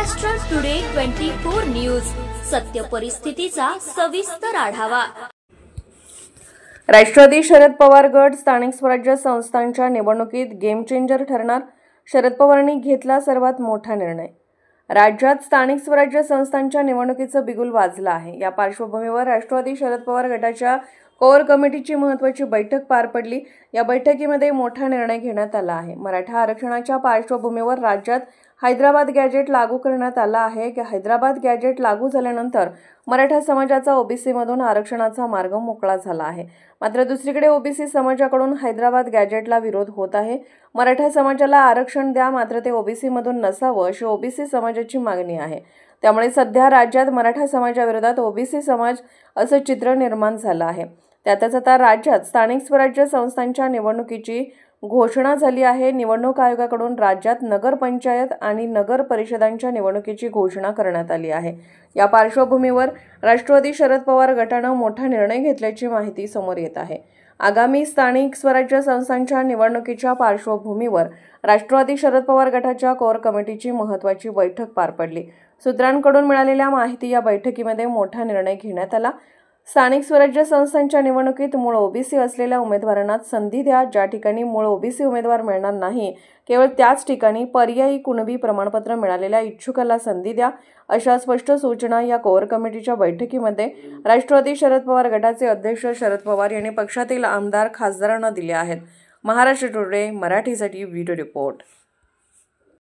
Maharashtra today 24 news, सत्य परिस्थितीचा सविस्तर आढावा। राष्ट्रवादी शरद पवार गट स्थानिक स्वराज्य संस्थांच्या निवडणुकीत गेम चेंजर ठरणार, शरद पवारांनी घेतला सर्वात मोठा निर्णय। राज्यात स्थानिक स्वराज्य संस्थांच्या निवडणुकीचं बिगुल वाजलं आहे। या पार्श्वभूमीवर राष्ट्रवादी शरद पवार गटाच्या कोर कमिटीची महत्त्वाची बैठक पार पडली। या बैठकीमध्ये मोठा निर्णय घेण्यात आला आहे। मराठा आरक्षणाच्या पार्श्वभूमीवर राज्यात हैदराबाद गॅजेट लागू करण्यात आला आहे की हैदराबाद गॅजेट लागू झाल्यानंतर मराठा समाजाचा ओबीसी मधून आरक्षणाचा मार्ग मोकळा झाला आहे। मात्र दुसरीकडे ओबीसी समाजाकडून हैदराबाद गॅजेटला विरोध होत आहे। मराठा समाजाला आरक्षण द्या, मात्र ते ओबीसी मधून नसावं अशी ओबीसी समाजाची मागणी आहे। त्यामुळे सध्या राज्यात मराठा समाजाविरोधात ओबीसी समाज असं चित्र निर्माण झालं आहे। त्यातच आता राज्यात स्थानिक स्वराज्य संस्थांच्या निवडणुकीची घोषणा झाली आहे। निवडणूक आयोगाकडून राज्यात नगरपंचायत आणि नगर परिषदांच्या निवडणुकीची घोषणा करण्यात आली आहे। या पार्श्वभूमीवर राष्ट्रवादी शरद पवार गटानं मोठा निर्णय घेतल्याची माहिती समोर येत आहे। आगामी स्थानिक स्वराज्य संस्थांच्या निवडणुकीच्या पार्श्वभूमीवर राष्ट्रवादी शरद पवार गटाच्या कोर कमिटीची महत्त्वाची बैठक पार पडली। सूत्रांकडून मिळालेल्या माहिती या बैठकीमध्ये मोठा निर्णय घेण्यात आला। स्थानिक स्वराज्य संस्थांच्या निवडणुकीत मूळ ओबीसी असलेल्या उमेदवारांना संधी द्या। ज्या ठिकाणी मूळ ओबीसी उमेदवार मिळणार नाही, केवळ त्याच ठिकाणी पर्यायी कुणबी प्रमाणपत्र मिळालेल्या इच्छुकाला संधी द्या, अशा स्पष्ट सूचना या कोर कमिटीच्या बैठकीमध्ये राष्ट्रवादी शरद पवार गटाचे अध्यक्ष शरद पवार यांनी पक्षातील आमदार खासदारांना दिल्या आहेत। महाराष्ट्र टुडे मराठीसाठी व्हिडिओ रिपोर्ट।